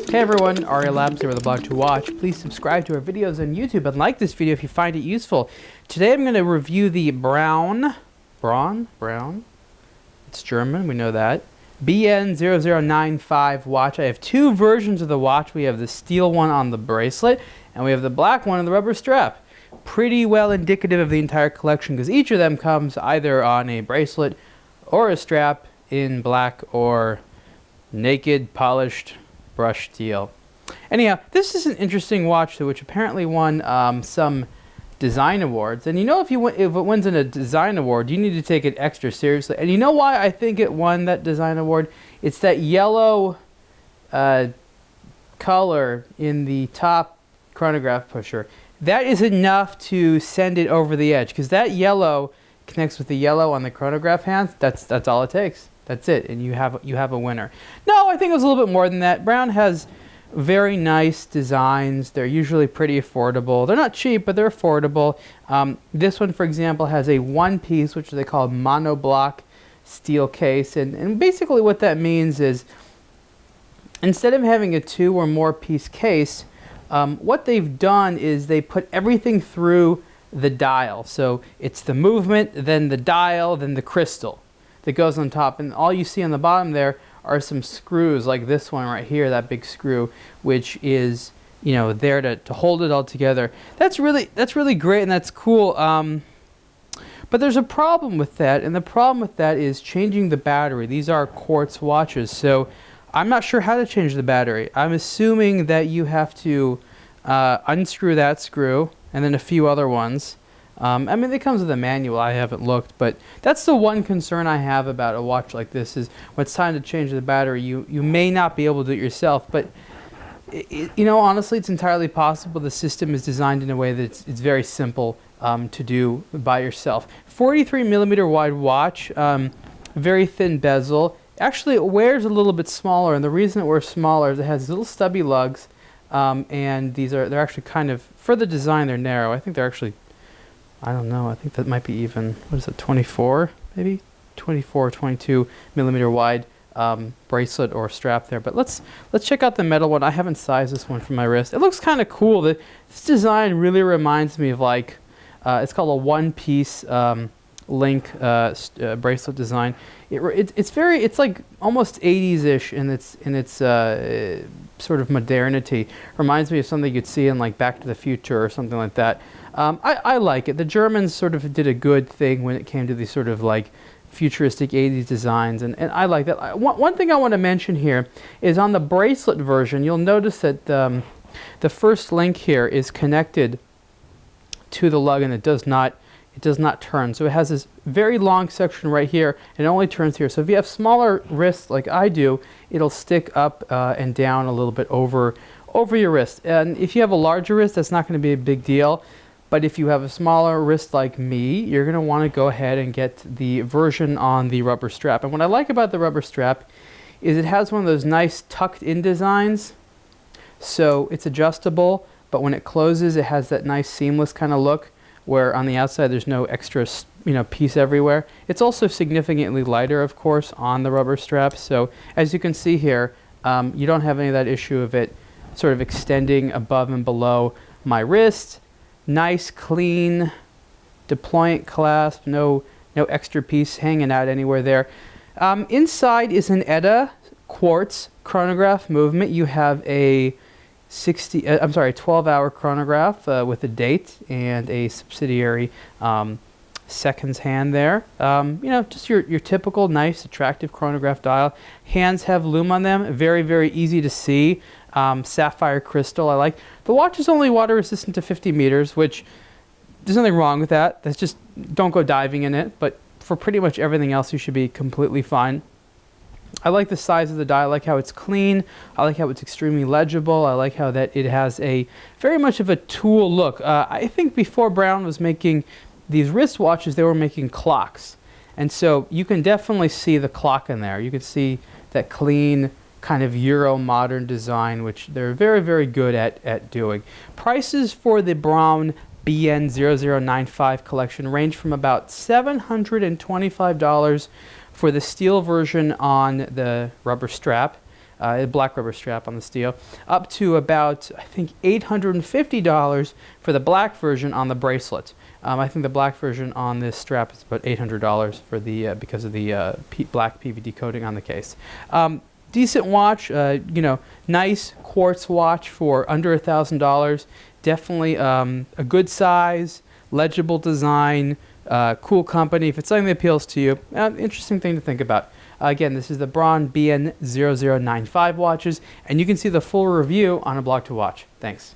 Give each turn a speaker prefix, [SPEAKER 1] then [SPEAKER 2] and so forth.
[SPEAKER 1] Hey everyone, Aria Labs here with aBlogtoWatch. Please subscribe to our videos on YouTube and like this video if you find it useful. Today I'm going to review the Braun, it's German, we know that, BN0095 watch. I have two versions of the watch. We have the steel one on the bracelet, and we have the black one on the rubber strap. Pretty well indicative of the entire collection because each of them comes either on a bracelet or a strap in black or naked, polished, brushed steel. Anyhow, this is an interesting watch which apparently won some design awards. And you know, if it wins a design award, you need to take it extra seriously. And you know why I think it won that design award? It's that yellow color in the top chronograph pusher. That is enough to send it over the edge, because that yellow connects with the yellow on the chronograph hands. That's all it takes. That's it, and you have a winner. No, I think it was a little bit more than that. Braun has very nice designs. They're usually pretty affordable. They're not cheap, but they're affordable. This one, for example, has a one-piece, which they call monoblock steel case, and basically what that means is instead of having a two or more piece case, what they've done is they put everything through the dial. So it's the movement, then the dial, then the crystal that goes on top, and all you see on the bottom there are some screws like this one right here, that big screw, which is, you know, there to hold it all together. That's really great and that's cool. But there's a problem with that, and the problem with that is changing the battery. These are quartz watches, so I'm not sure how to change the battery. I'm assuming that you have to unscrew that screw and then a few other ones. I mean, it comes with a manual. I haven't looked, but that's the one concern I have about a watch like this is when it's time to change the battery, you may not be able to do it yourself. But, you know, honestly, it's entirely possible the system is designed in a way that it's very simple to do by yourself. 43 millimeter wide watch, very thin bezel. Actually, it wears a little bit smaller, and the reason it wears smaller is it has little stubby lugs, and they're actually kind of, for the design, they're narrow. I think they're actually, I don't know, I think that might be even, what is it, 24 maybe? 24 or 22 millimeter wide bracelet or strap there. But let's check out the metal one. I haven't sized this one for my wrist. It looks kind of cool. This design really reminds me of like, it's called a one-piece link bracelet design. It's like almost 80s-ish in its sort of modernity. Reminds me of something you'd see in like Back to the Future or something like that. I like it. The Germans sort of did a good thing when it came to these sort of like futuristic 80s designs, and I like that. One thing I want to mention here is on the bracelet version, you'll notice that the first link here is connected to the lug, and it does not turn. So it has this very long section right here, and it only turns here. So if you have smaller wrists like I do, it'll stick up and down a little bit over your wrist. And if you have a larger wrist, that's not going to be a big deal. But if you have a smaller wrist like me, you're going to want to go ahead and get the version on the rubber strap. And what I like about the rubber strap is it has one of those nice tucked in designs. So it's adjustable, but when it closes, it has that nice seamless kind of look, where on the outside there's no extra, you know, piece everywhere. It's also significantly lighter, of course, on the rubber strap. So as you can see here, you don't have any of that issue of it sort of extending above and below my wrist. Nice, clean, deployant clasp, no extra piece hanging out anywhere there. Inside is an ETA quartz chronograph movement. You have a 12-hour chronograph with a date and a subsidiary seconds hand there. You know, just your typical nice, attractive chronograph dial. Hands have lume on them. Very, very easy to see. Sapphire crystal. I like. The watch is only water resistant to 50 meters, which there's nothing wrong with that. That's just, don't go diving in it. But for pretty much everything else, you should be completely fine. I like the size of the dial. I like how it's clean. I like how it's extremely legible. I like how that it has a very much of a tool look. I think before Braun was making these wristwatches, they were making clocks. And so you can definitely see the clock in there. You can see that clean kind of Euro modern design, which they're very, very good at doing. Prices for the Braun BN0095 collection range from about $725 for the steel version on the rubber strap, a black rubber strap on the steel, up to about, I think, $850 for the black version on the bracelet. I think the black version on this strap is about $800 for the because of the black PVD coating on the case. Decent watch, you know, nice quartz watch for under $1,000. Definitely a good size, legible design, cool company. If it's something that appeals to you, interesting thing to think about. Again, this is the Braun BN0095 watches, and you can see the full review on aBlogtoWatch. Thanks.